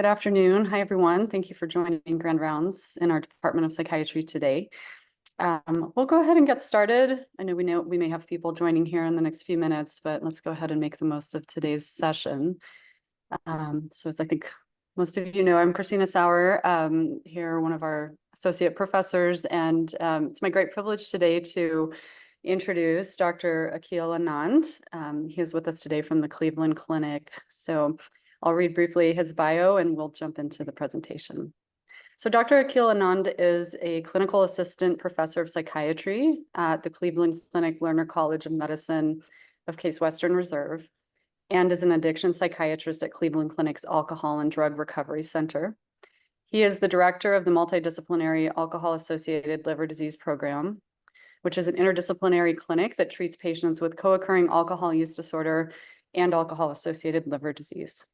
Good afternoon. Hi, everyone. Thank you for joining Grand Rounds in our Department of Psychiatry today. We'll go ahead and get started. I know we may have people joining here in the next few minutes, but let's go ahead and make the most of today's session. So as I think most of you know, I'm Christina Sauer, here, one of our associate professors, and it's my great privilege today to introduce Dr. Akhil Anand. He is with us today from the Cleveland Clinic. So I'll read briefly his bio and we'll jump into the presentation. So Dr. Akhil Anand is a clinical assistant professor of psychiatry at the Cleveland Clinic Lerner College of Medicine of Case Western Reserve and is an addiction psychiatrist at Cleveland Clinic's Alcohol and Drug Recovery Center. He is the director of the Multidisciplinary Alcohol-Associated Liver Disease Program, which is an interdisciplinary clinic that treats patients with co-occurring alcohol use disorder and alcohol-associated liver disease.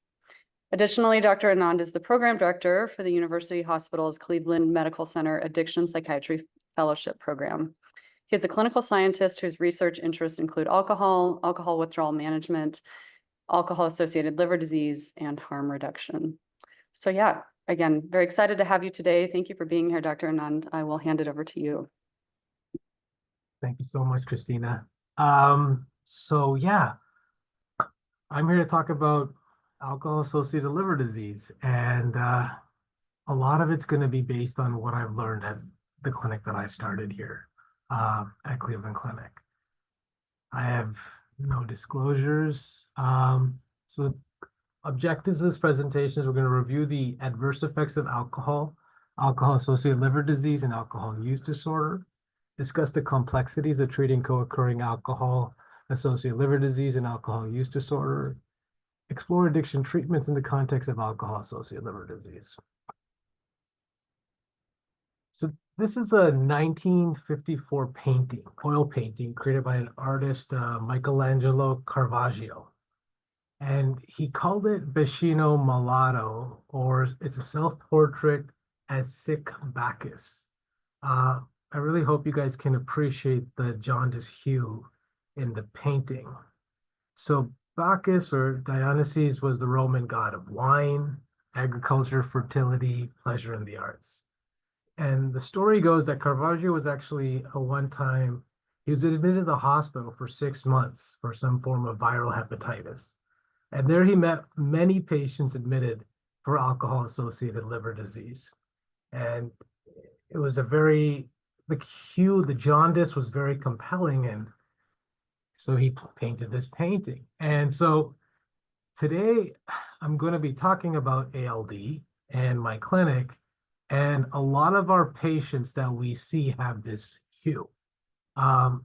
Additionally, Dr. Anand is the program director for the University Hospital's Cleveland Medical Center Addiction Psychiatry Fellowship Program. He is a clinical scientist whose research interests include alcohol, alcohol withdrawal management, alcohol-associated liver disease, and harm reduction. So yeah, again, very excited to have you today. Thank you for being here, Dr. Anand. I will hand it over to you. Thank you so much, Christina. So yeah, I'm here to talk about alcohol-associated liver disease, and a lot of it's going to be based on what I've learned at the clinic that I started here at Cleveland Clinic. I have no disclosures. So objectives of this presentation is we're going to review the adverse effects of alcohol, alcohol-associated liver disease, and alcohol use disorder, discuss the complexities of treating co-occurring alcohol-associated liver disease and alcohol use disorder, explore addiction treatments in the context of alcohol-associated liver disease. So this is a 1954 painting, oil painting, created by an artist, Michelangelo Caravaggio. And he called it Bacino Malato, or it's a self-portrait as sick Bacchus. I really hope you guys can appreciate the jaundice hue in the painting. So Bacchus, or Dionysus, was the Roman god of wine, agriculture, fertility, pleasure, and the arts. And the story goes that Caravaggio was actually he was admitted to the hospital for 6 months for some form of viral hepatitis. And there he met many patients admitted for alcohol-associated liver disease. And it was the jaundice was very compelling, and so he painted this painting. And so today I'm going to be talking about ALD and my clinic, and a lot of our patients that we see have this hue. I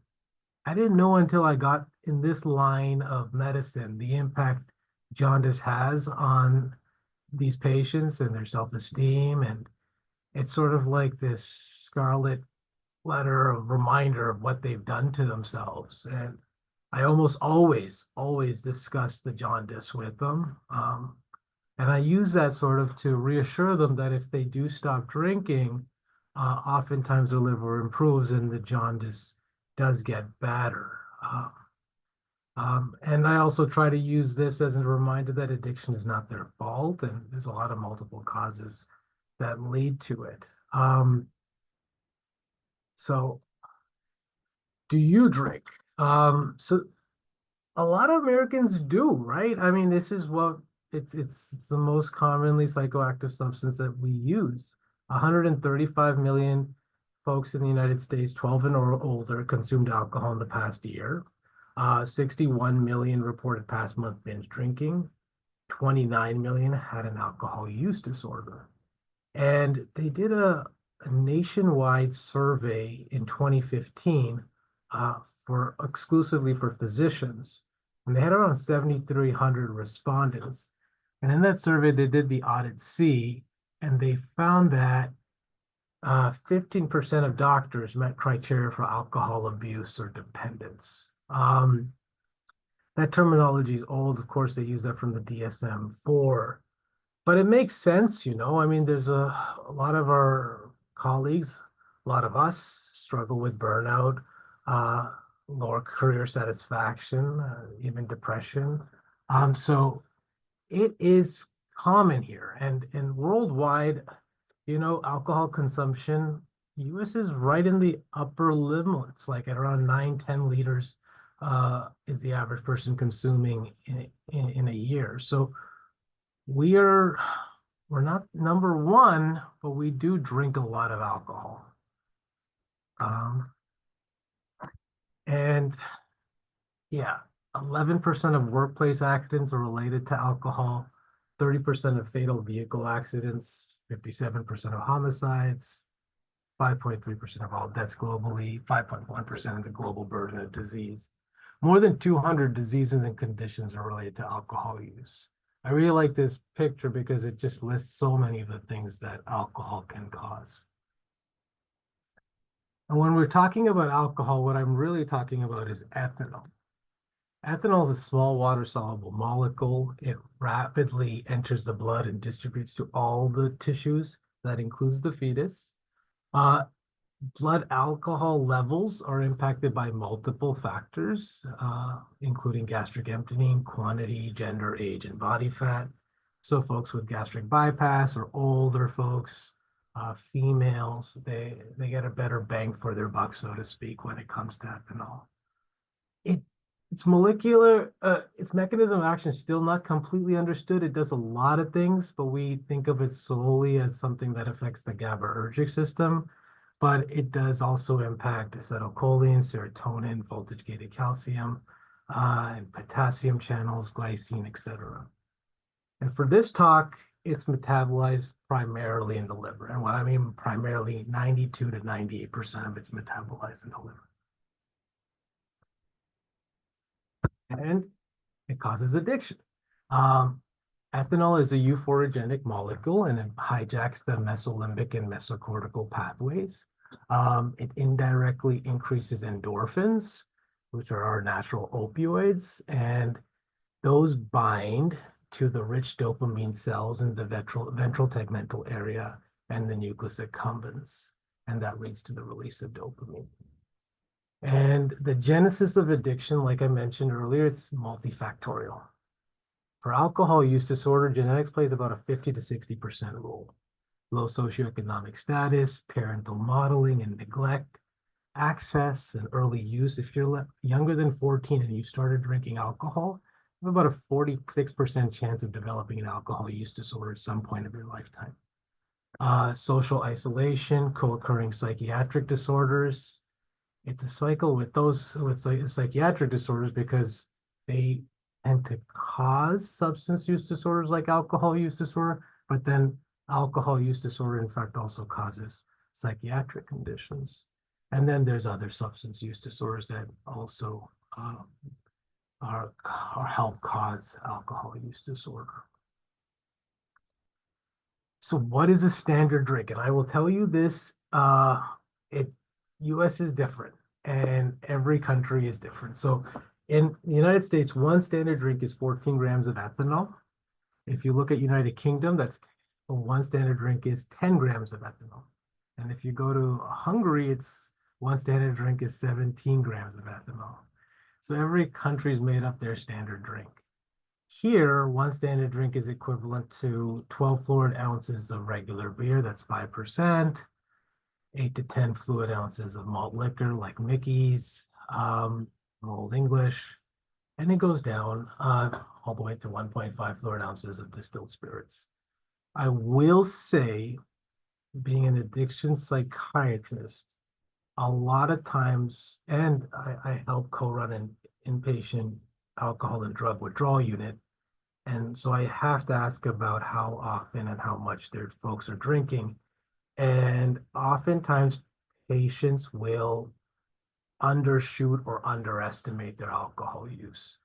didn't know until I got in this line of medicine the impact jaundice has on these patients and their self-esteem, and it's sort of like this scarlet letter of reminder of what they've done to themselves. And I almost always discuss the jaundice with them. And I use that sort of to reassure them that if they do stop drinking, oftentimes their liver improves and the jaundice does get better. And I also try to use this as a reminder that addiction is not their fault, and there's a lot of multiple causes that lead to it. So do you drink? So a lot of Americans do, right? I mean, this is what it's the most commonly psychoactive substance that we use. 135 million folks in the United States, 12 and older, consumed alcohol in the past year. 61 million reported past month binge drinking. 29 million had an alcohol use disorder. And they did a nationwide survey in 2015 exclusively for physicians. And they had around 7,300 respondents. And in that survey, they did the audit C, and they found that 15% of doctors met criteria for alcohol abuse or dependence. That terminology is old. Of course, they use that from the DSM-4. But it makes sense, you know. I mean, there's a lot of our colleagues, a lot of us struggle with burnout, lower career satisfaction, even depression. So it is common here. And worldwide, alcohol consumption, US is right in the upper limits, like at around 9-10 liters is the average person consuming in a year. So we're not number one, but we do drink a lot of alcohol. And yeah, 11% of workplace accidents are related to alcohol, 30% of fatal vehicle accidents, 57% of homicides, 5.3% of all deaths globally, 5.1% of the global burden of disease. More than 200 diseases and conditions are related to alcohol use. I really like this picture because it just lists so many of the things that alcohol can cause. And when we're talking about alcohol, what I'm really talking about is ethanol. Ethanol is a small water-soluble molecule. It rapidly enters the blood and distributes to all the tissues. That includes the fetus. Blood alcohol levels are impacted by multiple factors, including gastric emptying, quantity, gender, age, and body fat. So folks with gastric bypass or older folks, females, they get a better bang for their buck, so to speak, when it comes to ethanol. Its mechanism of action is still not completely understood. It does a lot of things, but we think of it solely as something that affects the GABAergic system. But it does also impact acetylcholine, serotonin, voltage-gated calcium, and potassium channels, glycine, etc. And for this talk, it's metabolized primarily in the liver. And what I mean primarily, 92 to 98% of it's metabolized in the liver. And it causes addiction. Ethanol is a euphorogenic molecule, and it hijacks the mesolimbic and mesocortical pathways. It indirectly increases endorphins, which are our natural opioids, and those bind to the rich dopamine cells in the ventral tegmental area and the nucleus accumbens, and that leads to the release of dopamine. And the genesis of addiction, like I mentioned earlier, it's multifactorial. For alcohol use disorder, genetics plays about a 50 to 60% role. Low socioeconomic status, parental modeling and neglect, access and early use. If you're younger than 14 and you started drinking alcohol, you have about a 46% chance of developing an alcohol use disorder at some point of your lifetime. Social isolation, co-occurring psychiatric disorders. It's a cycle with those with psychiatric disorders because they tend to cause substance use disorders like alcohol use disorder, but then alcohol use disorder, in fact, also causes psychiatric conditions. And then there's other substance use disorders that also help cause alcohol use disorder. So what is a standard drink? And I will tell you this, US is different and every country is different. So in the United States, one standard drink is 14 grams of ethanol. If you look at United Kingdom, one standard drink is 10 grams of ethanol. And if you go to Hungary, it's one standard drink is 17 grams of ethanol. So every country's made up their standard drink. Here, one standard drink is equivalent to 12 fluid ounces of regular beer, that's 5%, 8 to 10 fluid ounces of malt liquor like Mickey's, Old English, and it goes down all the way to 1.5 fluid ounces of distilled spirits. I will say, being an addiction psychiatrist, a lot of times, and I help co-run an inpatient alcohol and drug withdrawal unit, and so I have to ask about how often and how much their folks are drinking. And oftentimes patients will undershoot or underestimate their alcohol use.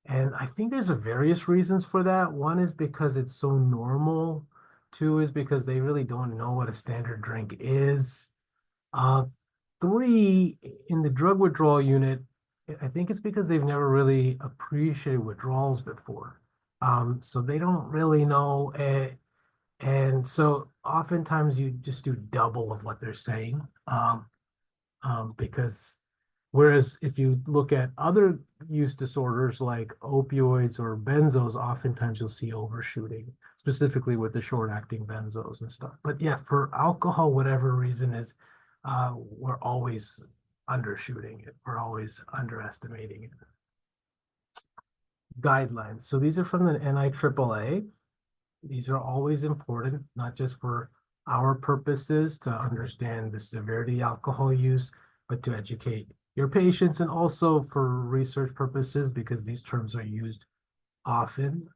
And I think there's various reasons for that. One is because it's so normal. Two is because they really don't know what a standard drink is. Three, in the drug withdrawal unit, I think it's because they've never really appreciated withdrawals before. So they don't really know. And so oftentimes you just do double of what they're saying. Because whereas if you look at other use disorders like opioids or benzos, oftentimes you'll see overshooting. specifically with the short-acting benzos and stuff. But yeah, for alcohol, whatever reason is, we're always undershooting it. We're always underestimating it. Guidelines. So these are from the NIAAA. These are always important, not just for our purposes to understand the severity of alcohol use, but to educate your patients and also for research purposes because these terms are used often.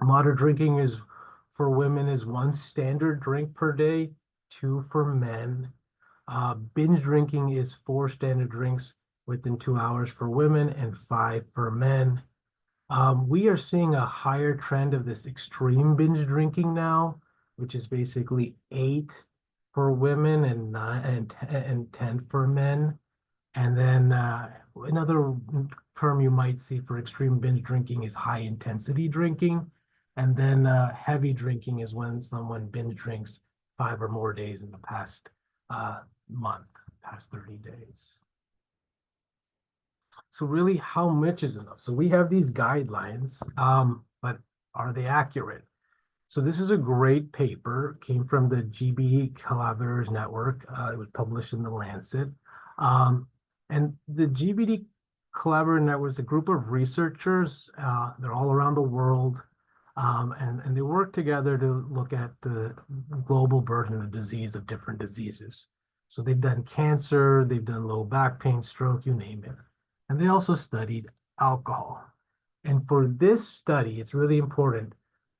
Moderate drinking is for women is 1 standard drink per day, 2 for men. Binge drinking is 4 standard drinks within 2 hours for women and 5 for men. We are seeing a higher trend of this extreme binge drinking now, which is basically 8 for women and 9 and 10 for men. And then another term you might see for extreme binge drinking is high intensity drinking. And then heavy drinking is when someone binge drinks 5 or more days in the past month, past 30 days. So really, how much is enough? So we have these guidelines, but are they accurate? So this is a great paper, came from the GBD Collaborators Network. It was published in the Lancet. And the GBD Collaborator Network is a group of researchers. They're all around the world. And they work together to look at the global burden of disease of different diseases. So they've done cancer, they've done low back pain, stroke, you name it. And they also studied alcohol. And for this study, it's really important.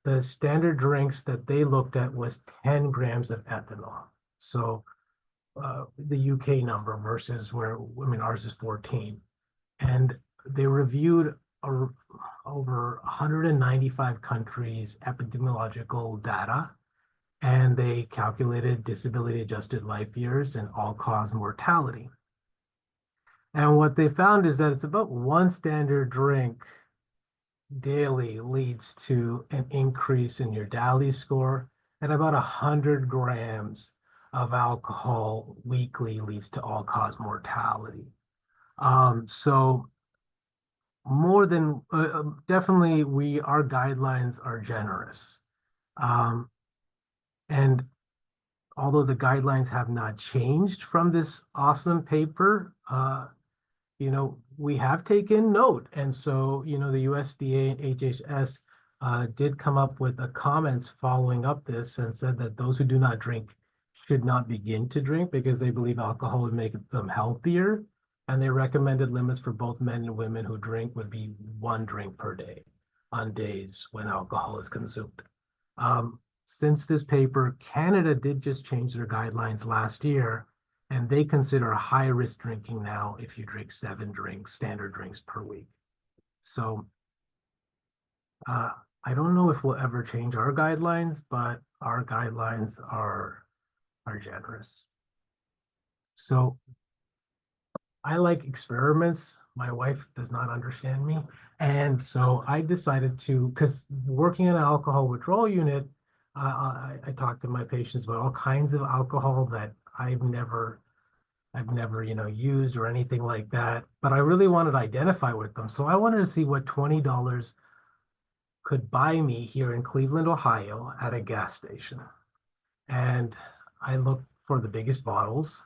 The standard drinks that they looked at was 10 grams of ethanol. So the UK number versus where, I mean, ours is 14. And they reviewed over 195 countries' epidemiological data, and they calculated disability adjusted life years and all-cause mortality. And what they found is that it's about 1 standard drink daily leads to an increase in your DALY score, and about 100 grams of alcohol weekly leads to all-cause mortality. So more than definitely, our guidelines are generous. And although the guidelines have not changed from this awesome paper, you know, we have taken note. And so, you know, the USDA and HHS did come up with a comments following up this and said that those who do not drink should not begin to drink because they believe alcohol would make them healthier. And they recommended limits for both men and women who drink would be 1 drink per day on days when alcohol is consumed. Since this paper, Canada did just change their guidelines last year, and they consider high-risk drinking now if you drink 7 standard drinks per week. So I don't know if we'll ever change our guidelines, but our guidelines are generous. So I like experiments. My wife does not understand me. And so I decided to, because working in an alcohol withdrawal unit, I talk to my patients about all kinds of alcohol that I've never, you know, used or anything like that. But I really wanted to identify with them. So I wanted to see what $20 could buy me here in Cleveland, Ohio at a gas station. And I looked for the biggest bottles,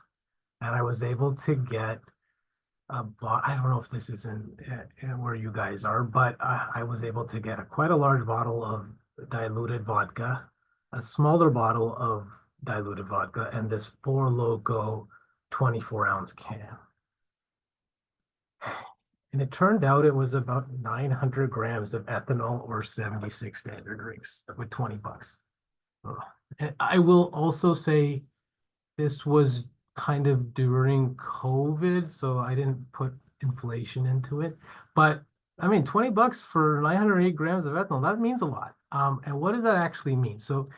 and I was able to get I don't know if this is in where you guys are, but I was able to get quite a large bottle of diluted vodka, a smaller bottle of diluted vodka, and this Four Loko 24-ounce can. And it turned out it was about 900 grams of ethanol or 76 standard drinks with $20. And I will also say this was kind of during COVID, so I didn't put inflation into it. But I mean, $20 for 908 grams of ethanol, that means a lot. And what does that actually mean? So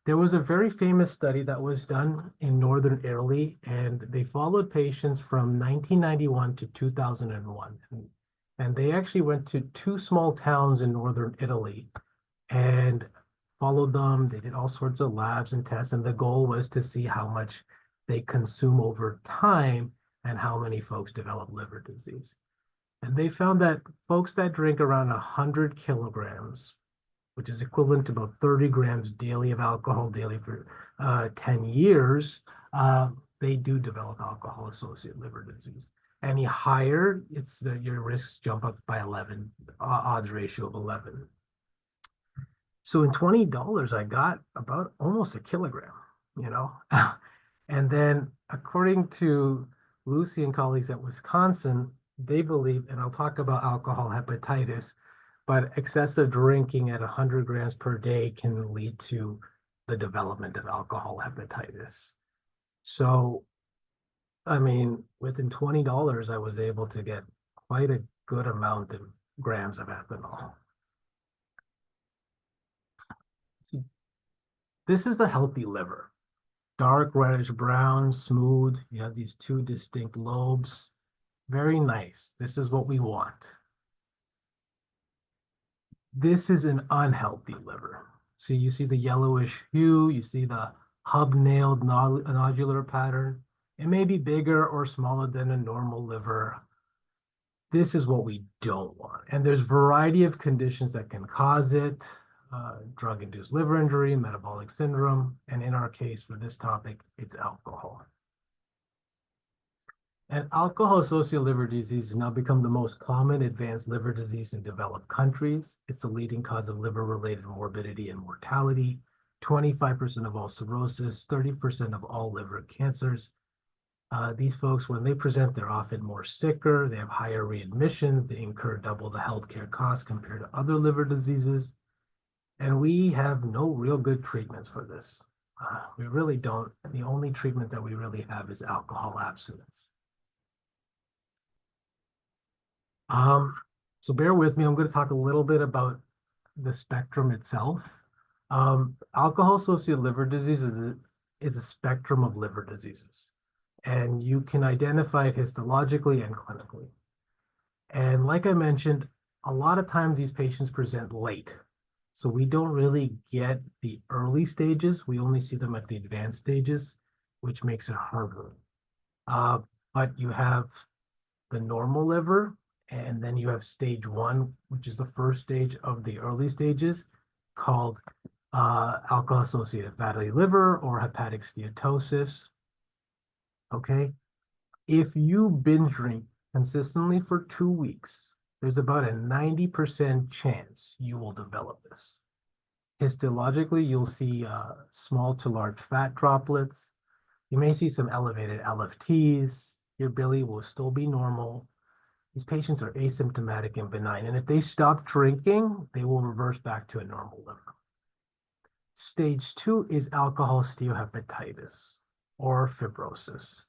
there was a very famous study that was done in Northern Italy, and they followed patients from 1991 to 2001. And they actually went to 2 small towns in Northern Italy and followed them. They did all sorts of labs and tests, and the goal was to see how much they consume over time and how many folks develop liver disease. And they found that folks that drink around 100 kilograms which is equivalent to about 30 grams daily of alcohol daily for 10 years, they do develop alcohol-associated liver disease. Any higher, your risks jump up by 11, odds ratio of 11. So in $20, I got about almost a kilogram, you know? And then according to Lucy and colleagues at Wisconsin, they believe, and I'll talk about alcohol hepatitis, but excessive drinking at 100 grams per day can lead to the development of alcohol hepatitis. So, I mean, within $20, I was able to get quite a good amount of grams of ethanol. This is a healthy liver. Dark reddish brown, smooth. You have these two distinct lobes. Very nice. This is what we want. This is an unhealthy liver. See, you see the yellowish hue, you see the hub-nailed nodular pattern. It may be bigger or smaller than a normal liver. This is what we don't want. And there's a variety of conditions that can cause it. Drug-induced liver injury, metabolic syndrome, and in our case for this topic, it's alcohol. And alcohol-associated liver disease has now become the most common advanced liver disease in developed countries. It's the leading cause of liver-related morbidity and mortality, 25% of all cirrhosis, 30% of all liver cancers. These folks, when they present, they're often more sicker, they have higher readmissions, they incur double the healthcare costs compared to other liver diseases. And we have no real good treatments for this. We really don't. The only treatment that we really have is alcohol abstinence. So bear with me. I'm going to talk a little bit about the spectrum itself. Alcohol-associated liver disease is a spectrum of liver diseases, and you can identify it histologically and clinically. And like I mentioned, a lot of times these patients present late. So we don't really get the early stages. We only see them at the advanced stages, which makes it harder. But you have the normal liver, and then you have stage 1, which is the first stage of the early stages, called alcohol-associated fatty liver or hepatic steatosis. Okay, if you binge drink consistently for 2 weeks, there's about a 90% chance you will develop this. Histologically, you'll see small to large fat droplets. You may see some elevated LFTs. Your billy will still be normal. These patients are asymptomatic and benign, and if they stop drinking, they will reverse back to a normal liver. Stage 2 is alcohol steatohepatitis or fibrosis.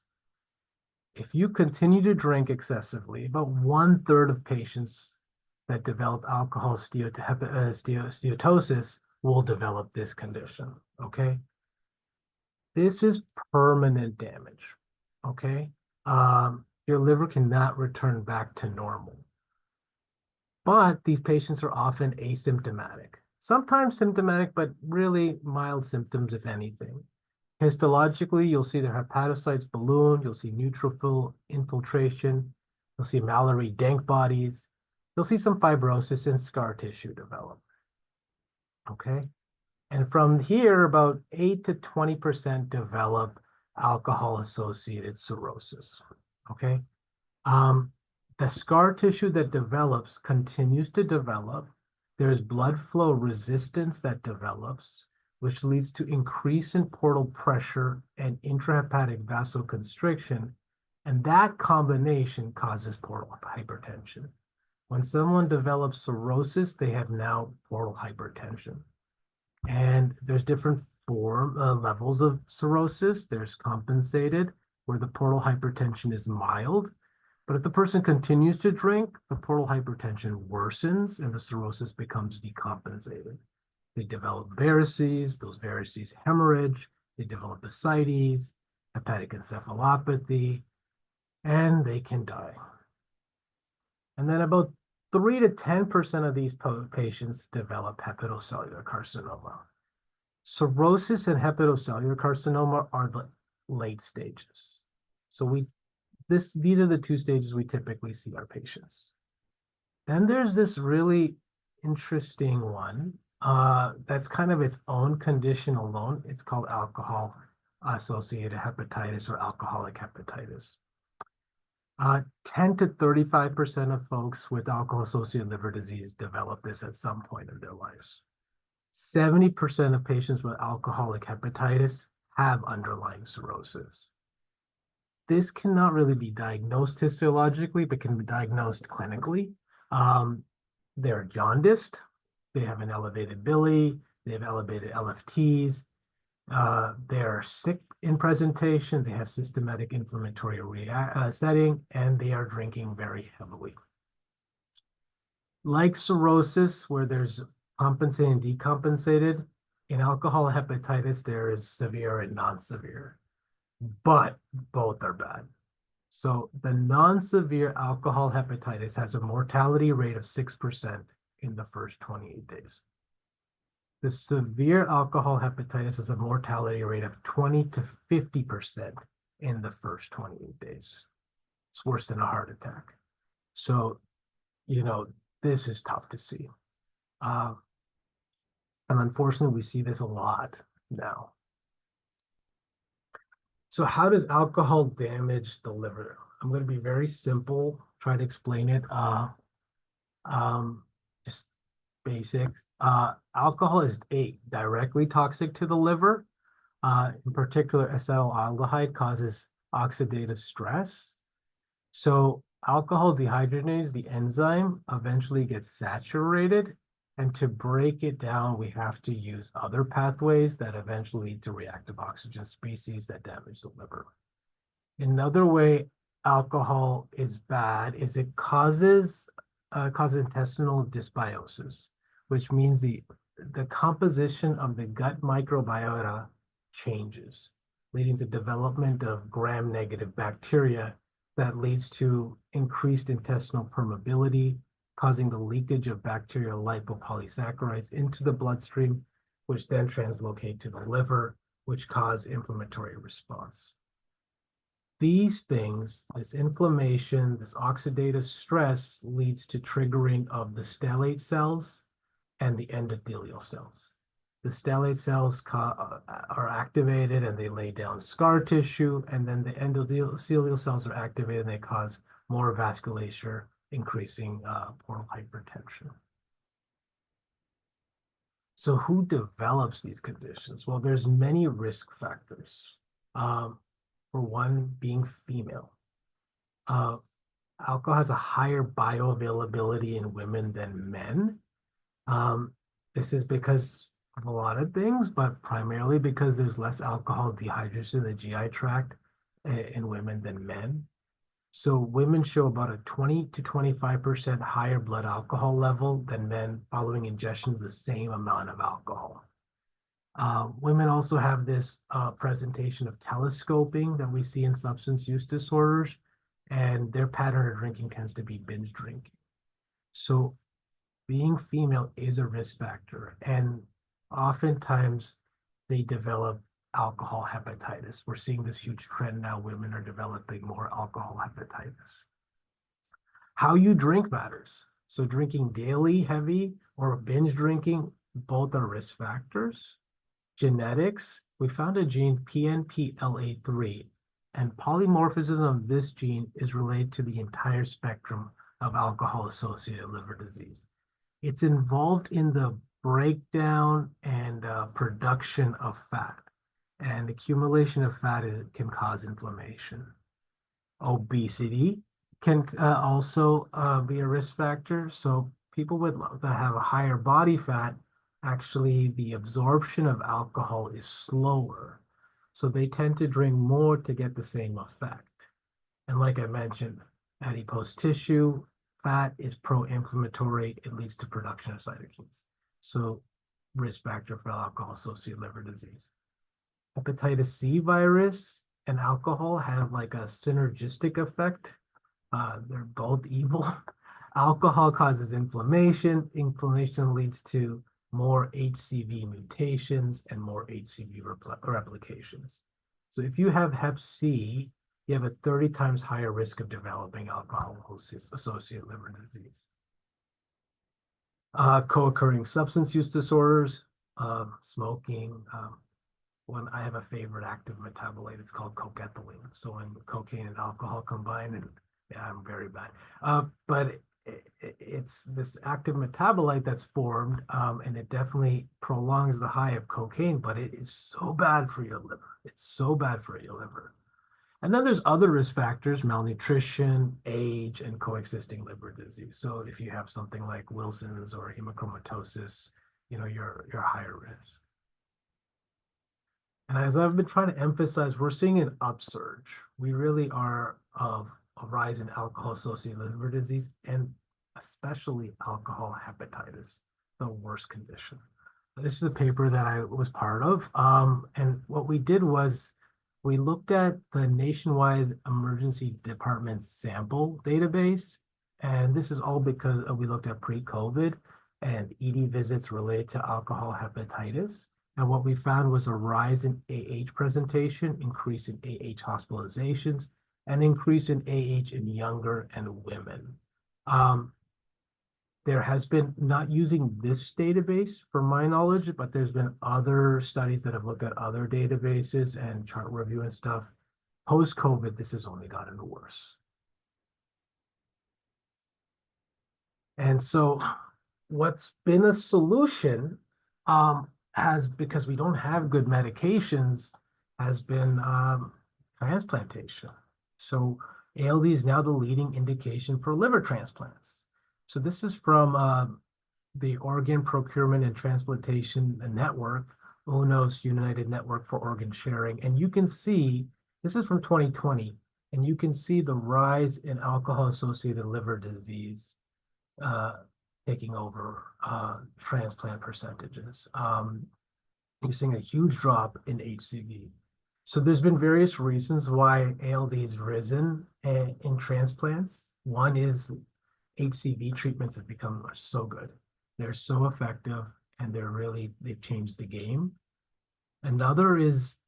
If you continue to drink excessively, about 1/3 of patients that develop alcohol steatosis will develop this condition, okay? This is permanent damage, okay? Your liver cannot return back to normal. But these patients are often asymptomatic. Sometimes symptomatic, but really mild symptoms, if anything. Histologically, you'll see the hepatocytes balloon, you'll see neutrophil infiltration, you'll see Mallory-Denk bodies, you'll see some fibrosis and scar tissue develop, okay? And from here, about 8 to 20% develop alcohol-associated cirrhosis, okay? The scar tissue that develops continues to develop. There's blood flow resistance that develops, which leads to increase in portal pressure and intrahepatic vasoconstriction, and that combination causes portal hypertension. When someone develops cirrhosis, they have now portal hypertension. And there's different levels of cirrhosis. There's compensated, where the portal hypertension is mild. But if the person continues to drink, the portal hypertension worsens and the cirrhosis becomes decompensated. They develop varices, those varices hemorrhage, they develop ascites, hepatic encephalopathy, and they can die. And then about 3 to 10% of these patients develop hepatocellular carcinoma. Cirrhosis and hepatocellular carcinoma are the late stages. So these are the 2 stages we typically see our patients. Then there's this really interesting one, That's kind of its own condition alone. It's called alcohol-associated hepatitis or alcoholic hepatitis. 10 to 35% of folks with alcohol-associated liver disease develop this at some point in their lives. 70% of patients with alcoholic hepatitis have underlying cirrhosis. This cannot really be diagnosed histologically, but can be diagnosed clinically. They're jaundiced, they have an elevated bili, they have elevated LFTs, they're sick in presentation, they have systematic inflammatory setting, and they are drinking very heavily. Like cirrhosis, where there's compensated and decompensated, in alcohol hepatitis, there is severe and non-severe, but both are bad. So the non-severe alcohol hepatitis has a mortality rate of 6% in the first 28 days. The severe alcohol hepatitis has a mortality rate of 20 to 50% in the first 28 days. It's worse than a heart attack. So, this is tough to see. And unfortunately, we see this a lot now. So how does alcohol damage the liver? I'm going to be very simple, try to explain it. Just basic. Alcohol is directly toxic to the liver. In particular, acetaldehyde causes oxidative stress. So alcohol dehydrogenase, the enzyme, eventually gets saturated. And to break it down, we have to use other pathways that eventually lead to reactive oxygen species that damage the liver. Another way alcohol is bad is it causes intestinal dysbiosis, which means the composition of the gut microbiota changes, leading to development of gram-negative bacteria that leads to increased intestinal permeability, causing the leakage of bacterial lipopolysaccharides into the bloodstream, which then translocate to the liver, which cause inflammatory response. These things, this inflammation, this oxidative stress, leads to triggering of the stellate cells and the endothelial cells. The stellate cells are activated and they lay down scar tissue, and then the endothelial cells are activated and they cause more vasculature, increasing portal hypertension. So who develops these conditions? Well, there's many risk factors. For one, being female. Alcohol has a higher bioavailability in women than men. This is because of a lot of things, but primarily because there's less alcohol dehydration in the GI tract in women than men. So women show about a 20 to 25% higher blood alcohol level than men following ingestion of the same amount of alcohol. Women also have this presentation of telescoping that we see in substance use disorders, and their pattern of drinking tends to be binge drinking. So being female is a risk factor, and oftentimes they develop alcohol hepatitis. We're seeing this huge trend now. Women are developing more alcohol hepatitis. How you drink matters. So drinking daily heavy or binge drinking, both are risk factors. Genetics, we found a gene PNPLA3, and polymorphism of this gene is related to the entire spectrum of alcohol-associated liver disease. It's involved in the breakdown and production of fat, and accumulation of fat can cause inflammation. Obesity can also be a risk factor. So people that have a higher body fat, actually the absorption of alcohol is slower. So they tend to drink more to get the same effect. And like I mentioned, adipose tissue fat is pro-inflammatory. It leads to production of cytokines. So risk factor for alcohol-associated liver disease. Hepatitis C virus and alcohol have like a synergistic effect. They're both evil. Alcohol causes inflammation. Inflammation leads to more HCV mutations and more HCV replications. So if you have Hep C, you have a 30 times higher risk of developing alcohol-associated liver disease. Co-occurring substance use disorders, smoking. When I have a favorite active metabolite, it's called cocaethylene. So when cocaine and alcohol combine, and yeah, I'm very bad. But it's this active metabolite that's formed, and it definitely prolongs the high of cocaine, but it is so bad for your liver. It's so bad for your liver. And then there's other risk factors: malnutrition, age, and coexisting liver disease. So if you have something like Wilson's or hemochromatosis, you're higher risk. And as I've been trying to emphasize, we're seeing an upsurge. We really are of a rise in alcohol-associated liver disease, and especially alcohol hepatitis, the worst condition. This is a paper that I was part of. And what we did was we looked at the nationwide emergency department sample database. And this is all because we looked at pre-COVID and ED visits related to alcohol hepatitis. And what we found was a rise in AH presentation, increase in AH hospitalizations, and increase in AH in younger and women. There has been, not using this database for my knowledge, but there's been other studies that have looked at other databases and chart review and stuff. Post-COVID, this has only gotten worse. And so what's been a solution because we don't have good medications, has been transplantation. So ALD is now the leading indication for liver transplants. So this is from the Organ Procurement and Transplantation Network, UNOS, United Network for Organ Sharing. And you can see, this is from 2020, and you can see the rise in alcohol-associated liver disease taking over transplant percentages. You're seeing a huge drop in HCV. So there's been various reasons why ALD has risen in transplants. One is HCV treatments have become so good. They're so effective, and they've changed the game. Another is,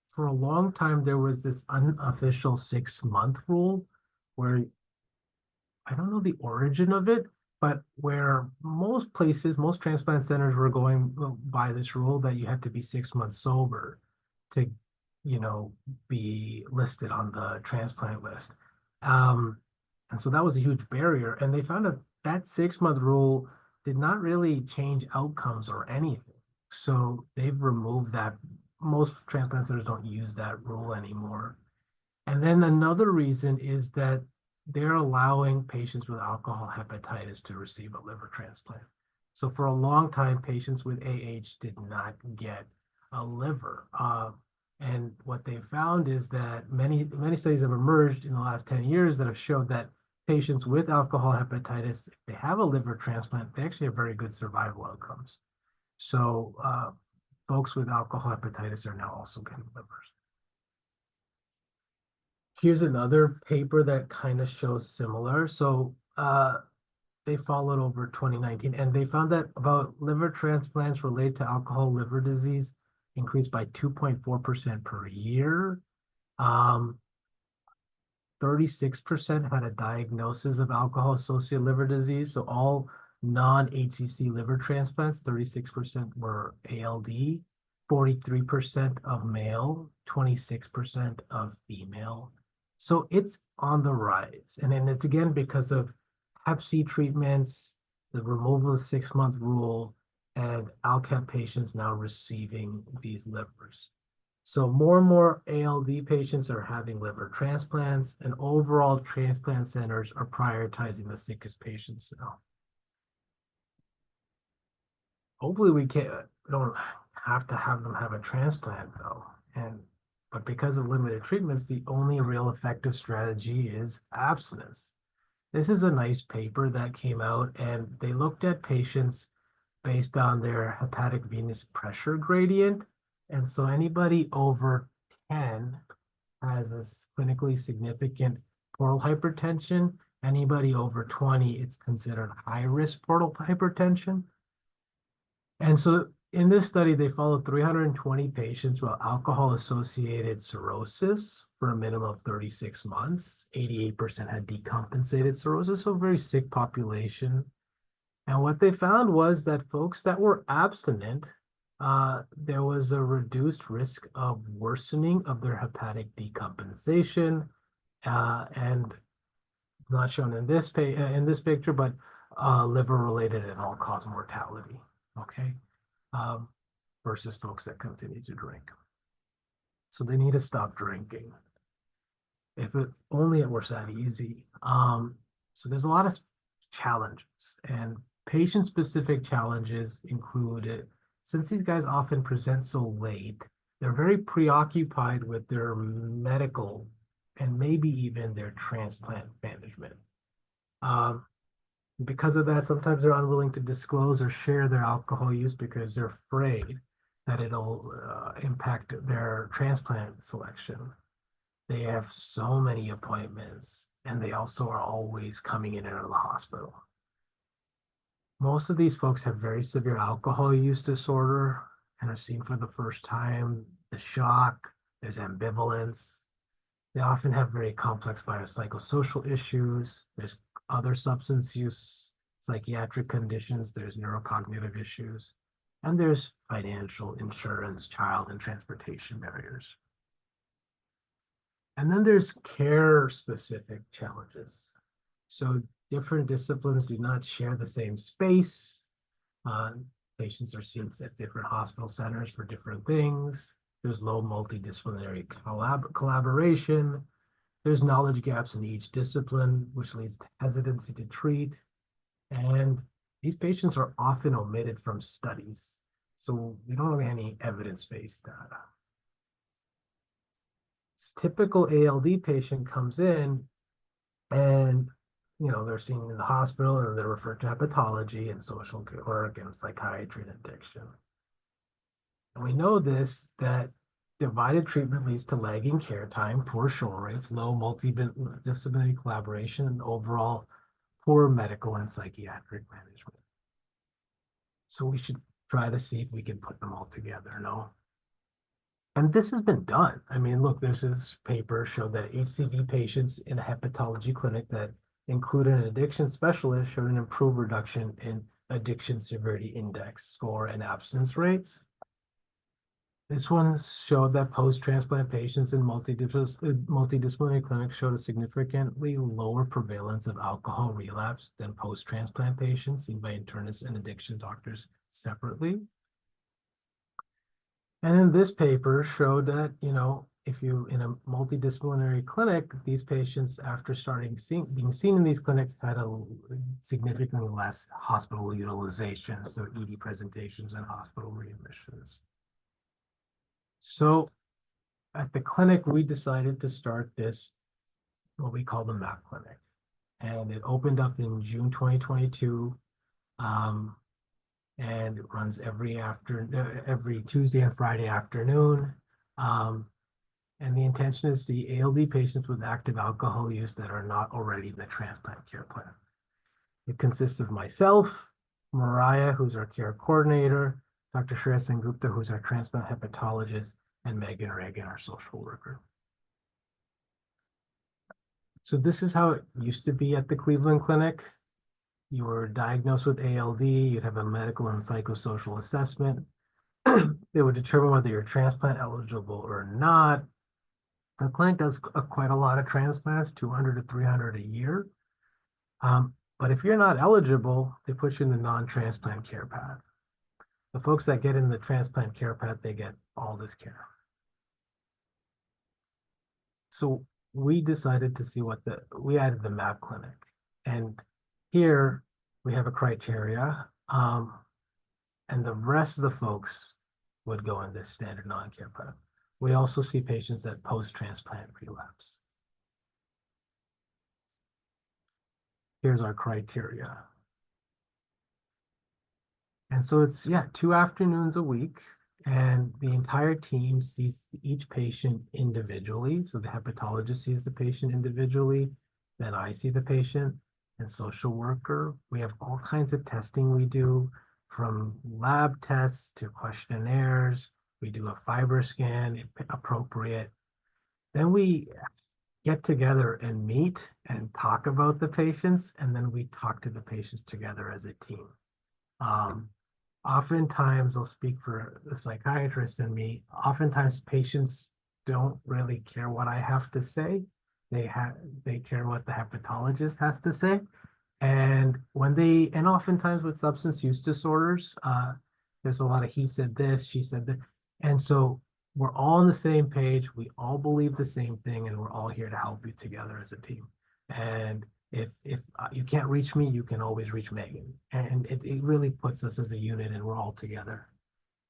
for a long time, there was this unofficial 6-month rule where, I don't know the origin of it, but where most transplant centers were going by this rule that you had to be 6 months sober to, be listed on the transplant list. And so that was a huge barrier. And they found that 6-month rule did not really change outcomes or anything. So they've removed that. Most transplant centers don't use that rule anymore. And then another reason is that they're allowing patients with alcohol hepatitis to receive a liver transplant. So for a long time, patients with AH did not get a liver. And what they found is that many studies have emerged in the last 10 years that have showed that patients with alcohol hepatitis, if they have a liver transplant, they actually have very good survival outcomes. So folks with alcohol hepatitis are now also getting livers. Here's another paper that kind of shows similar. So they followed over 2019, and they found that about liver transplants related to alcohol liver disease increased by 2.4% per year. 36% had a diagnosis of alcohol-associated liver disease. So all non-HCC liver transplants, 36% were ALD, 43% of male, 26% of female. So it's on the rise. And then it's again because of Hep C treatments, the removal of the 6-month rule, and ALCAP patients now receiving these livers. So more and more ALD patients are having liver transplants, and overall transplant centers are prioritizing the sickest patients now. Hopefully we don't have to have them have a transplant though. But because of limited treatments, the only real effective strategy is abstinence. This is a nice paper that came out, and they looked at patients based on their hepatic venous pressure gradient. And so anybody over 10 has a clinically significant portal hypertension. Anybody over 20, it's considered high-risk portal hypertension. And so in this study, they followed 320 patients with alcohol-associated cirrhosis for a minimum of 36 months. 88% had decompensated cirrhosis, so a very sick population. And what they found was that folks that were abstinent, there was a reduced risk of worsening of their hepatic decompensation, and not shown in this picture, but liver-related and all-cause mortality. Okay, versus folks that continue to drink. So they need to stop drinking. If it only it were that easy. So there's a lot of challenges, and patient-specific challenges include, since these guys often present so late, they're very preoccupied with their medical and maybe even their transplant management. Because of that, sometimes they're unwilling to disclose or share their alcohol use because they're afraid that it'll impact their transplant selection. They have so many appointments, and they also are always coming in and out of the hospital. Most of these folks have very severe alcohol use disorder and are seen for the first time. The shock, there's ambivalence. They often have very complex biopsychosocial issues. There's other substance use, psychiatric conditions, there's neurocognitive issues, and there's financial, insurance, child, and transportation barriers. And then there's care-specific challenges. So different disciplines do not share the same space. Patients are seen at different hospital centers for different things. There's low multidisciplinary collaboration. There's knowledge gaps in each discipline, which leads to hesitancy to treat. And these patients are often omitted from studies. So we don't have any evidence-based data. This typical ALD patient comes in and they're seen in the hospital and they're referred to hepatology and social work and psychiatry and addiction. And we know that divided treatment leads to lagging care time, poor show rates, low multidisciplinary collaboration, and overall poor medical and psychiatric management. So we should try to see if we can put them all together, no? And this has been done. I mean, look, there's this paper showed that HCV patients in a hepatology clinic that included an addiction specialist showed an improved reduction in addiction severity index score and abstinence rates. This one showed that post-transplant patients in multidisciplinary clinics showed a significantly lower prevalence of alcohol relapse than post-transplant patients seen by internists and addiction doctors separately. And in this paper showed that, if you in a multidisciplinary clinic, these patients after being seen in these clinics had a significantly less hospital utilization, so ED presentations and hospital readmissions. So at the clinic, we decided to start this, what we call the MAP clinic. And it opened up in June 2022. And it runs every Tuesday and Friday afternoon. And the intention is to see ALD patients with active alcohol use that are not already in the transplant care plan. It consists of myself, Mariah, who's our care coordinator, Dr. Shreya Sengupta, who's our transplant hepatologist, and Megan Reagan, our social worker. So this is how it used to be at the Cleveland Clinic. You were diagnosed with ALD, you'd have a medical and psychosocial assessment. They would determine whether you're transplant eligible or not. The clinic does quite a lot of transplants, 200 to 300 a year. But if you're not eligible, they put you in the non-transplant care path. The folks that get in the transplant care path, they get all this care. So we decided to see we added the MAP clinic. And here we have a criteria, and the rest of the folks would go in this standard non-care path. We also see patients that post-transplant relapse. Here's our criteria. And so it's, 2 afternoons a week, and the entire team sees each patient individually. So the hepatologist sees the patient individually, then I see the patient, and social worker. We have all kinds of testing we do, from lab tests to questionnaires. We do a fiber scan if appropriate. Then we get together and meet and talk about the patients, and then we talk to the patients together as a team. Oftentimes, I'll speak for the psychiatrist and me, oftentimes patients don't really care what I have to say. They care what the hepatologist has to say. And oftentimes with substance use disorders, there's a lot of he said this, she said that. And so we're all on the same page. We all believe the same thing, and we're all here to help you together as a team. And if you can't reach me, you can always reach Megan. And it really puts us as a unit, and we're all together.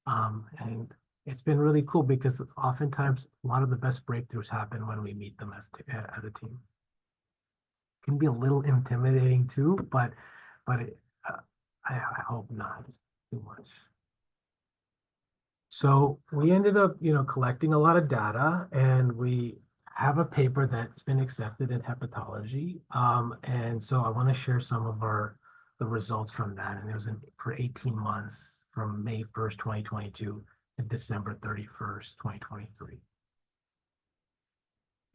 And it's been really cool because oftentimes a lot of the best breakthroughs happen when we meet them as a team. Can be a little intimidating too, but I hope not too much. So we ended up, collecting a lot of data, and we have a paper that's been accepted in hepatology. And so I want to share some of the results from that. And it was for 18 months from May 1st, 2022 to December 31st, 2023.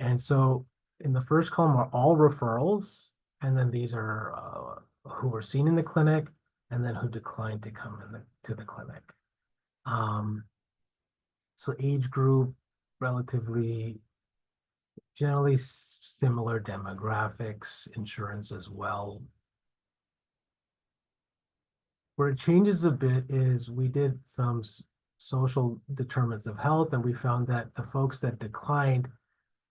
And so in the first column are all referrals, and then these are who were seen in the clinic, and then who declined to come to the clinic. So age group, relatively generally similar demographics, insurance as well. Where it changes a bit is we did some social determinants of health, and we found that the folks that declined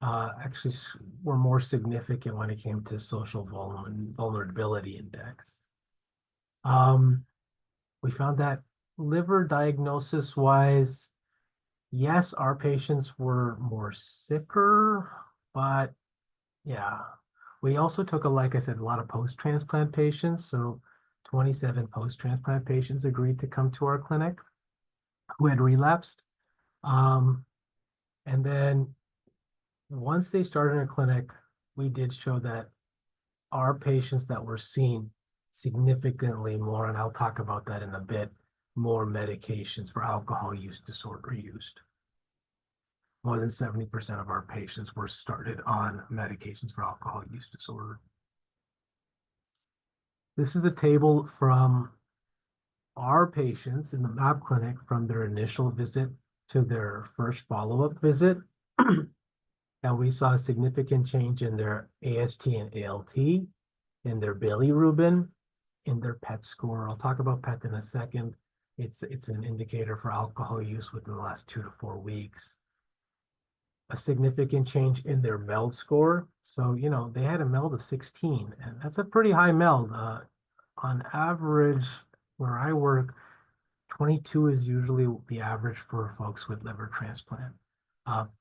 actually were more significant when it came to social vulnerability index. We found that liver diagnosis wise, yes, our patients were more sicker, but yeah, we also took like I said, a lot of post-transplant patients. So 27 post-transplant patients agreed to come to our clinic who had relapsed. And then once they started in a clinic, we did show that our patients that were seen significantly more, and I'll talk about that in a bit, more medications for alcohol use disorder used. More than 70% of our patients were started on medications for alcohol use disorder. This is a table from our patients in the MAP clinic from their initial visit to their first follow-up visit. And we saw a significant change in their AST and ALT, in their bilirubin, in their PET score. I'll talk about PET in a second. It's an indicator for alcohol use within the last 2 to 4 weeks. A significant change in their MELD score. So, they had a MELD of 16, and that's a pretty high MELD. On average, where I work, 22 is usually the average for folks with liver transplant.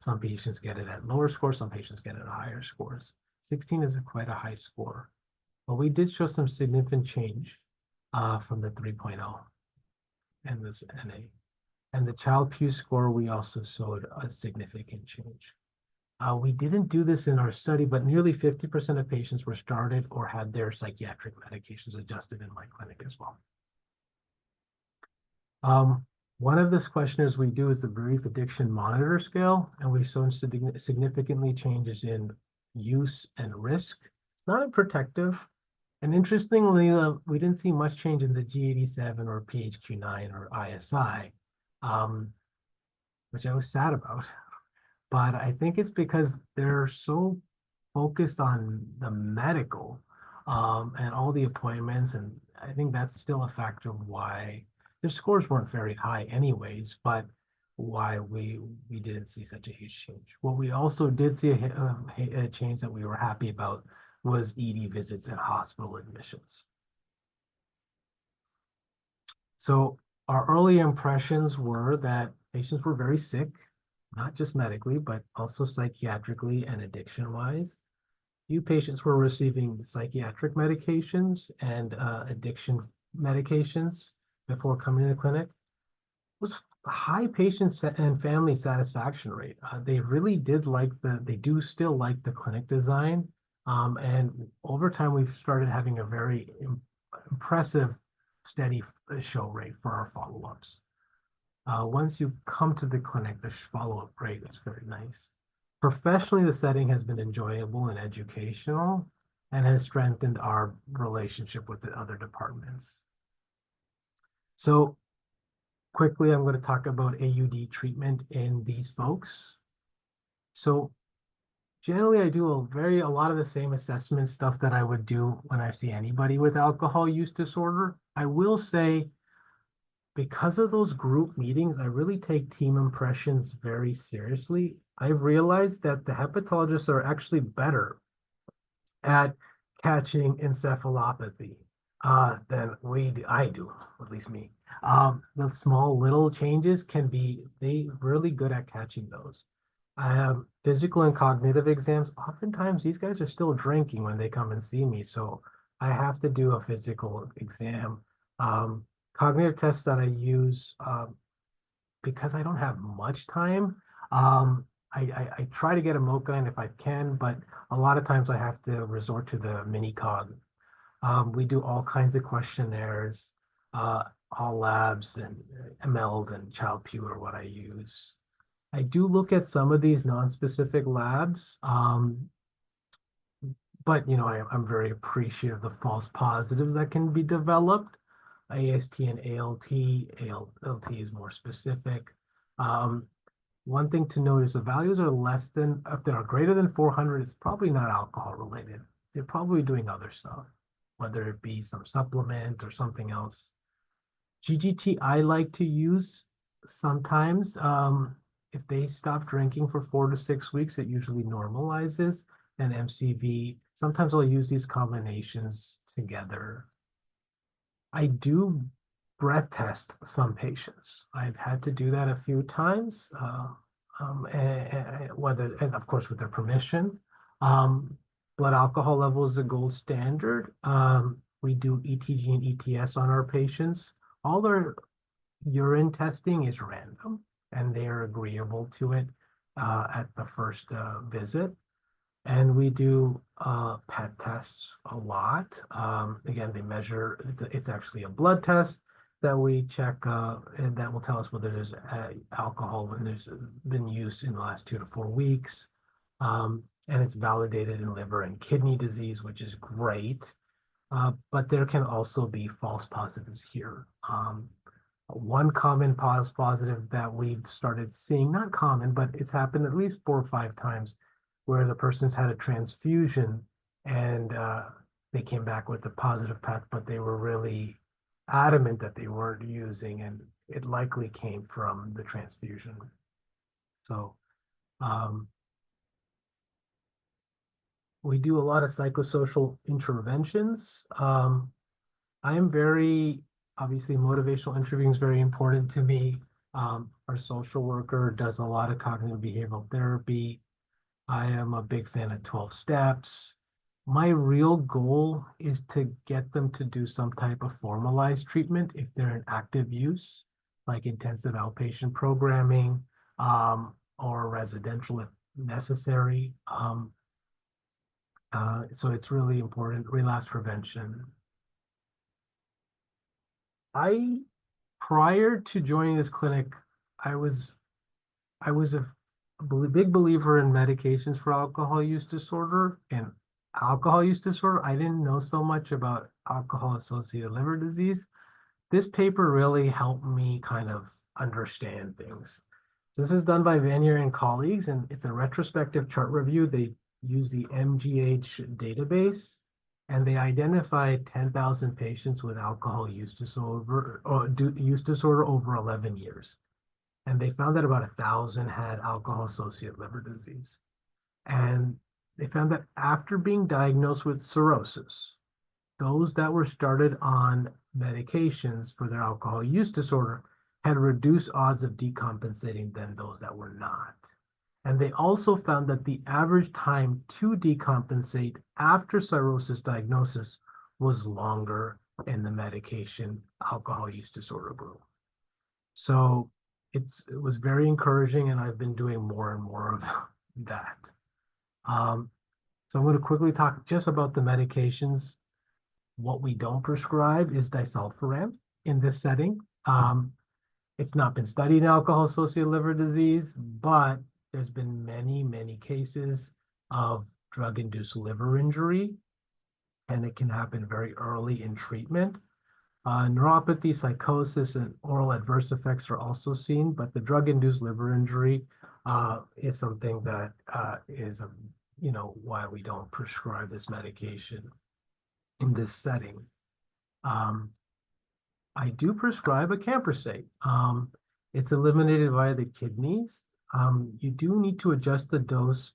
Some patients get it at lower scores, some patients get it at higher scores. 16 is quite a high score. But we did show some significant change from the 3.0 and this NA. And the Child-Pugh score, we also showed a significant change. We didn't do this in our study, but nearly 50% of patients were started or had their psychiatric medications adjusted in my clinic as well. One of the questionnaires we do is the Brief Addiction Monitor Scale, and we saw significantly changes in use and risk, not in protective. And interestingly, we didn't see much change in the G87 or PHQ-9 or ISI, which I was sad about. But I think it's because they're so focused on the medical and all the appointments, and I think that's still a factor of why their scores weren't very high anyways, but why we didn't see such a huge change. What we also did see a change that we were happy about was ED visits and hospital admissions. So our early impressions were that patients were very sick, not just medically, but also psychiatrically and addiction-wise. Few patients were receiving psychiatric medications and addiction medications before coming to the clinic. It was a high patient and family satisfaction rate. They really did they do still like the clinic design. And over time, we've started having a very impressive, steady show rate for our follow-ups. Once you come to the clinic, the follow-up rate is very nice. Professionally, the setting has been enjoyable and educational and has strengthened our relationship with the other departments. So quickly, I'm going to talk about AUD treatment in these folks. So generally, I do a lot of the same assessment stuff that I would do when I see anybody with alcohol use disorder. I will say, because of those group meetings, I really take team impressions very seriously. I've realized that the hepatologists are actually better at catching encephalopathy than I do, at least me. The small little changes they really good at catching those. Physical and cognitive exams. Oftentimes, these guys are still drinking when they come and see me, so I have to do a physical exam. Um, Cognitive tests that I use because I don't have much time. I try to get a MOCA in if I can, but a lot of times I have to resort to the mini cog. We do all kinds of questionnaires, uh, all labs and MELD and Child-Pugh are what I use. I do look at some of these non-specific labs, but I'm very appreciative of the false positives that can be developed. AST and ALT. ALT is more specific. Um, One thing to note is the values are if they are greater than 400, it's probably not alcohol related. They're probably doing other stuff, whether it be some supplement or something else. GGT I like to use sometimes. If they stop drinking for 4 to 6 weeks, it usually normalizes. And MCV, sometimes I'll use these combinations together. I do breath test some patients. I've had to do that a few times, and of course with their permission. Blood alcohol level is the gold standard. We do ETG and ETS on our patients. All their urine testing is random, and they are agreeable to it at the first visit. And we do PET tests a lot. Again, they measure, it's actually a blood test that we check, and that will tell us whether there's alcohol when there's been use in the last 2 to 4 weeks. And it's validated in liver and kidney disease, which is great. But there can also be false positives here. One common false positive that we've started seeing, not common, but it's happened at least 4 or 5 times, where the person's had a transfusion and they came back with a positive PET, but they were really adamant that they weren't using, and it likely came from the transfusion. So we do a lot of psychosocial interventions. Obviously, motivational interviewing is very important to me. Our social worker does a lot of cognitive behavioral therapy. I am a big fan of 12 steps. My real goal is to get them to do some type of formalized treatment if they're in active use, like intensive outpatient programming, or residential if necessary. So it's really important, relapse prevention. Prior to joining this clinic, I was a big believer in medications for alcohol use disorder and alcohol use disorder. I didn't know so much about alcohol-associated liver disease. This paper really helped me kind of understand things. This is done by Vanier and colleagues, and it's a retrospective chart review. They use the MGH database, and they identified 10,000 patients with alcohol use disorder over 11 years. And they found that about 1,000 had alcohol-associated liver disease. And they found that after being diagnosed with cirrhosis, those that were started on medications for their alcohol use disorder had reduced odds of decompensating than those that were not. And they also found that the average time to decompensate after cirrhosis diagnosis was longer in the medication alcohol use disorder group. So it was very encouraging, and I've been doing more and more of that. So I'm going to quickly talk just about the medications. What we don't prescribe is disulfiram in this setting. It's not been studied in alcohol-associated liver disease, but there's been many, many cases of drug-induced liver injury, and it can happen very early in treatment. Neuropathy, psychosis, and oral adverse effects are also seen, but the drug-induced liver injury is something that is, why we don't prescribe this medication in this setting. I do prescribe a camprosate. It's eliminated via the kidneys. You do need to adjust the dose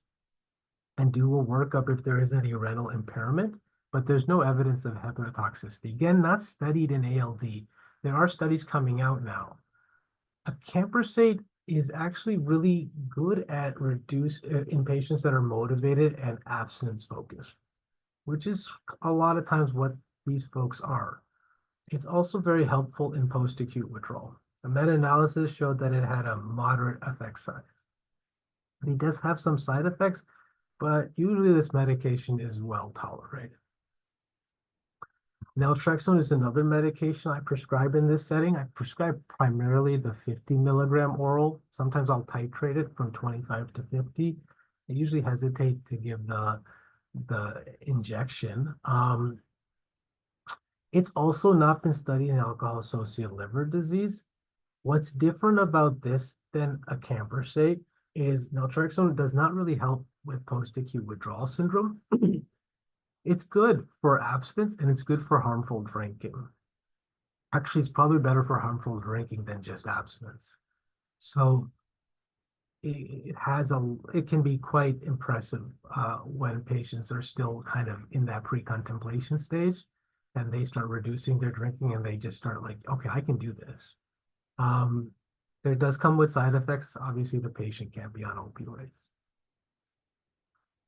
and do a workup if there is any renal impairment, but there's no evidence of hepatotoxicity. Again, not studied in ALD. There are studies coming out now. A camprosate is actually really good at in patients that are motivated and abstinence focused, which is a lot of times what these folks are. It's also very helpful in post-acute withdrawal. A meta-analysis showed that it had a moderate effect size. It does have some side effects, but usually this medication is well tolerated. Naltrexone is another medication I prescribe in this setting. I prescribe primarily the 50 milligram oral. Sometimes I'll titrate it from 25 to 50. I usually hesitate to give the injection. It's also not been studied in alcohol-associated liver disease. What's different about this than a camprosate is naltrexone does not really help with post-acute withdrawal syndrome. It's good for abstinence and it's good for harmful drinking. Actually, it's probably better for harmful drinking than just abstinence. So it can be quite impressive when patients are still kind of in that pre-contemplation stage and they start reducing their drinking and they just start like, okay, I can do this. There does come with side effects. Obviously, the patient can't be on opioids.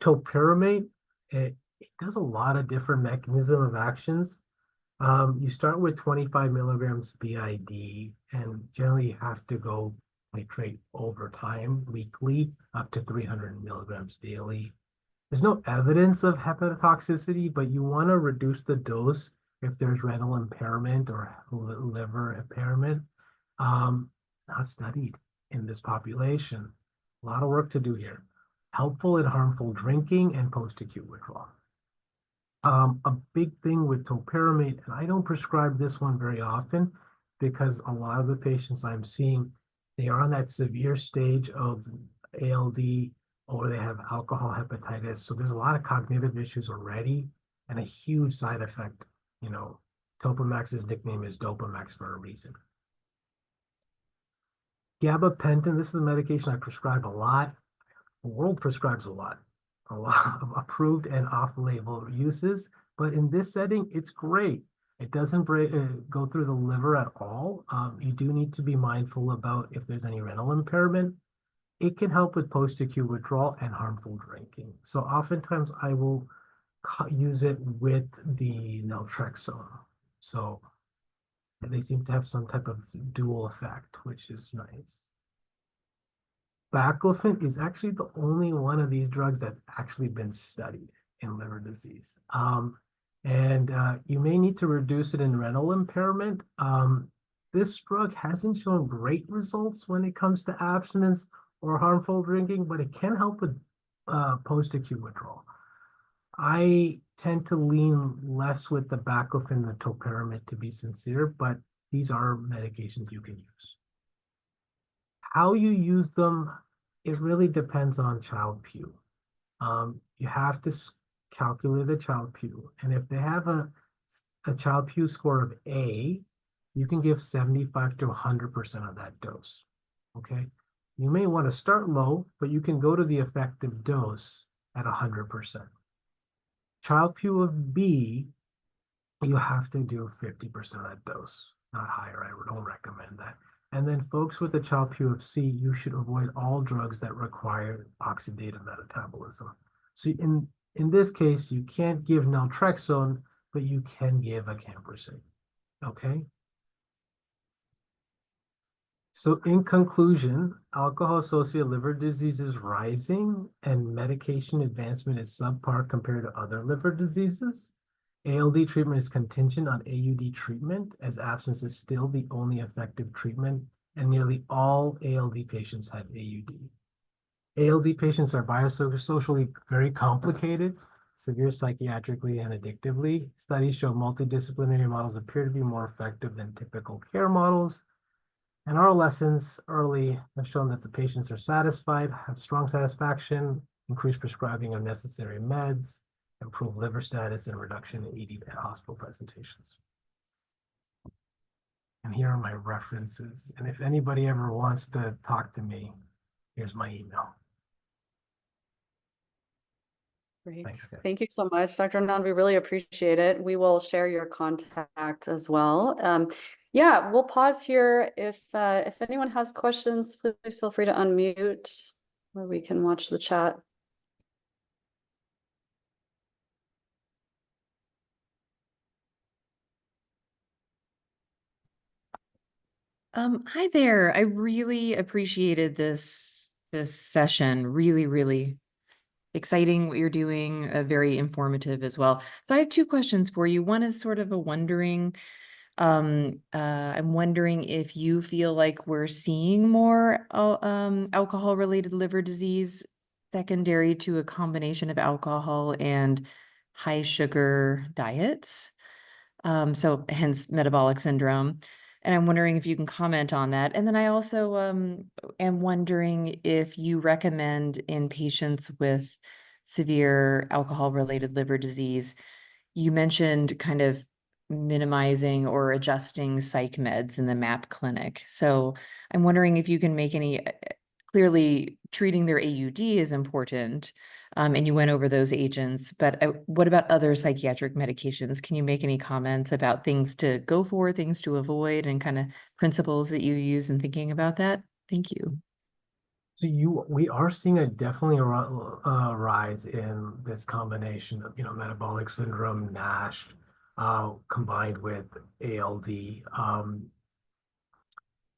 Topiramate, it does a lot of different mechanism of actions. You start with 25 milligrams BID, and generally you have to go titrate over time, weekly, up to 300 milligrams daily. There's no evidence of hepatotoxicity, but you want to reduce the dose if there's renal impairment or liver impairment. Not studied in this population. A lot of work to do here. Helpful in harmful drinking and post-acute withdrawal. A big thing with topiramate, and I don't prescribe this one very often because a lot of the patients I'm seeing, they are on that severe stage of ALD or they have alcohol hepatitis. So there's a lot of cognitive issues already and a huge side effect. Topamax's nickname is Dopamax for a reason. Gabapentin, this is a medication I prescribe a lot. The world prescribes a lot of approved and off-label uses, but in this setting, it's great. It doesn't go through the liver at all. You do need to be mindful about if there's any renal impairment. It can help with post-acute withdrawal and harmful drinking. So oftentimes I will use it with the naltrexone. So they seem to have some type of dual effect, which is nice. Baclofen is actually the only one of these drugs that's actually been studied in liver disease. You may need to reduce it in renal impairment. This drug hasn't shown great results when it comes to abstinence or harmful drinking, but it can help with post-acute withdrawal. I tend to lean less with the baclofen than the topiramate, to be sincere, but these are medications you can use. How you use them, it really depends on Child-Pugh. You have to calculate the Child-Pugh, and if they have a Child-Pugh score of A, you can give 75 to 100% of that dose, okay? You may want to start low, but you can go to the effective dose at 100%. Child-Pugh of B, you have to do 50% of that dose, not higher. I don't recommend that. And then folks with a Child-Pugh of C, you should avoid all drugs that require oxidative metabolism. So in this case, you can't give naltrexone, but you can give a camprosate, okay? So in conclusion, alcohol-associated liver disease is rising and medication advancement is subpar compared to other liver diseases. ALD treatment is contingent on AUD treatment as abstinence is still the only effective treatment and nearly all ALD patients have AUD. ALD patients are biosocially very complicated. severe psychiatrically and addictively. Studies show multidisciplinary models appear to be more effective than typical care models. And our lessons early have shown that the patients are satisfied, have strong satisfaction, increased prescribing of necessary meds, improved liver status, and reduction in ED and hospital presentations. And here are my references. And if anybody ever wants to talk to me, here's my email. Great. Thanks, guys. Thank you so much, Dr. Anand. We really appreciate it. We will share your contact as well. Yeah, we'll pause here. If anyone has questions, please feel free to unmute, or we can watch the chat. Hi there. I really appreciated this session. Really exciting what you're doing, very informative as well. So I have two questions for you. One is sort of a wondering. I'm wondering if you feel like we're seeing more alcohol-related liver disease secondary to a combination of alcohol and high sugar diets. So hence metabolic syndrome. And I'm wondering if you can comment on that. And then I also am wondering if you recommend in patients with severe alcohol-related liver disease, you mentioned kind of minimizing or adjusting psych meds in the MAP clinic. So I'm wondering if you can make any, clearly treating their AUD is important, and you went over those agents, but what about other psychiatric medications? Can you make any comments about things to go for, things to avoid, and kind of principles that you use in thinking about that? Thank you. So we are seeing definitely a rise in this combination of, metabolic syndrome, NASH, combined with ALD.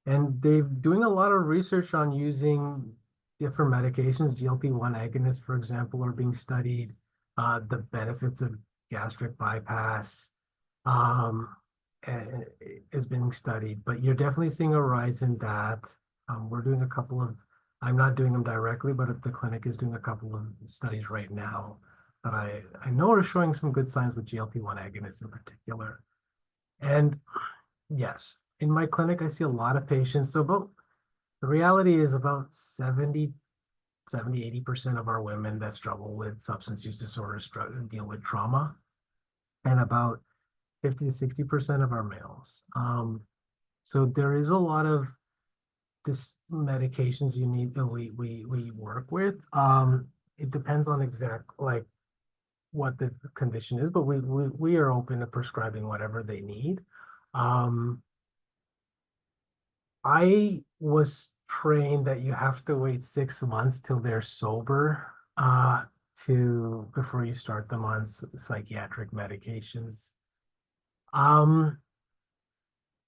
And they're doing a lot of research on using different medications. GLP-1 agonists, for example, are being studied. The benefits of gastric bypass is being studied. But you're definitely seeing a rise in that. We're doing a couple of, I'm not doing them directly, but if the clinic is doing a couple of studies right now that I know are showing some good signs with GLP-1 agonists in particular. And yes, in my clinic, I see a lot of patients. So the reality is about 80% of our women that struggle with substance use disorders deal with trauma, and about 50 to 60% of our males. So there is a lot of medications you need that we work with. It depends on what the condition is, but we are open to prescribing whatever they need. I was trained that you have to wait 6 months till they're sober before you start them on psychiatric medications. I've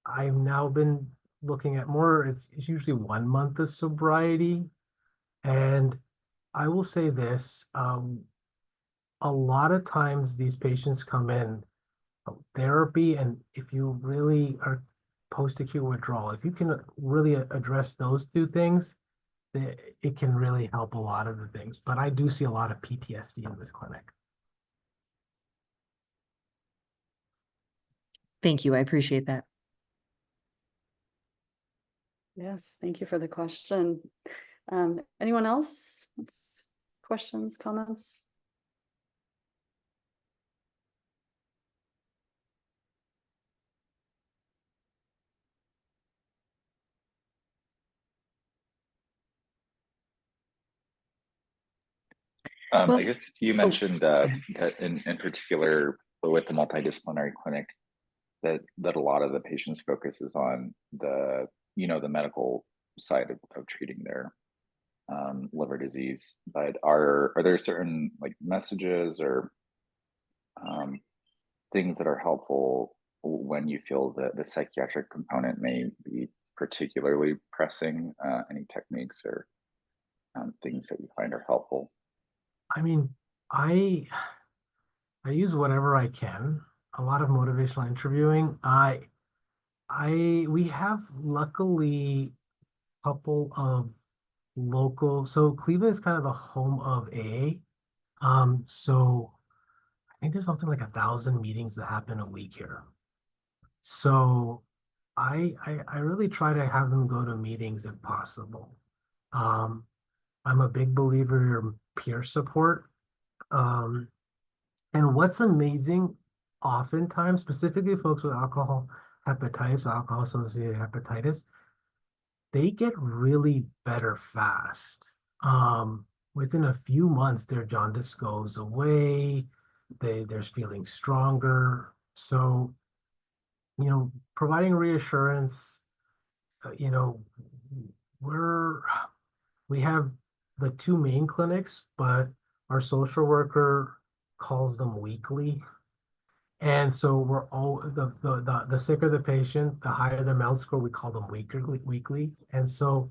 now been looking at more, it's usually 1 month of sobriety. And I will say this, a lot of times these patients come in therapy, and if you really are post-acute withdrawal, if you can really address those two things, it can really help a lot of the things. But I do see a lot of PTSD in this clinic. Thank you. I appreciate that. Yes, thank you for the question. Anyone else? Questions, comments? I guess you mentioned that in particular with the multidisciplinary clinic, that a lot of the patients' focus is on the medical side of treating their liver disease. But are there certain messages or things that are helpful when you feel that the psychiatric component may be particularly pressing? Any techniques or things that you find are helpful? I mean, I use whatever I can. A lot of motivational interviewing. We have luckily a couple of local. So Cleveland is kind of the home of AA. So think there's something like 1,000 meetings that happen a week here. So I really try to have them go to meetings if possible. I'm a big believer in peer support. And what's amazing, oftentimes, specifically folks with alcohol hepatitis, alcohol-associated hepatitis, they get really better fast. Within a few months, their jaundice goes away. They're feeling stronger. So, providing reassurance, we have the two main clinics, but our social worker calls them weekly. And so we're all the sicker the patient, the higher the MELD score, we call them weekly. And so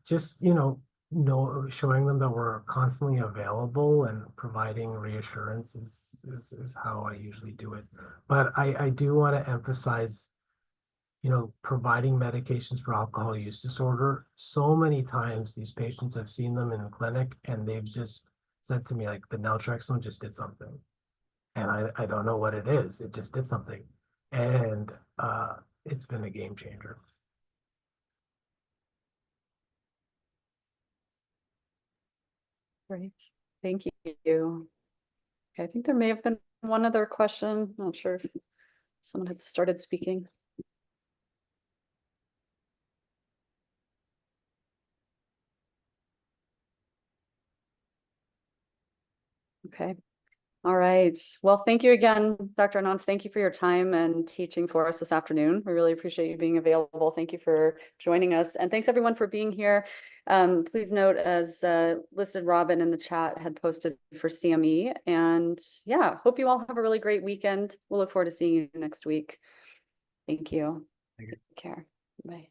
just showing them that we're constantly available and providing reassurance is how I usually do it. But I do want to emphasize, providing medications for alcohol use disorder. So many times these patients have seen them in the clinic and they've just said to me, like, the naltrexone just did something. And I don't know what it is. It just did something. And it's been a game changer. Great. Thank you. Okay, I think there may have been one other question. Not sure if someone had started speaking. Okay. All right. Well, thank you again, Dr. Anand. Thank you for your time and teaching for us this afternoon. We really appreciate you being available. Thank you for joining us. And thanks everyone for being here. Please note, as listed, Robin in the chat had posted for CME. And yeah, hope you all have a really great weekend. We'll look forward to seeing you next week. Thank you. Take care. Bye.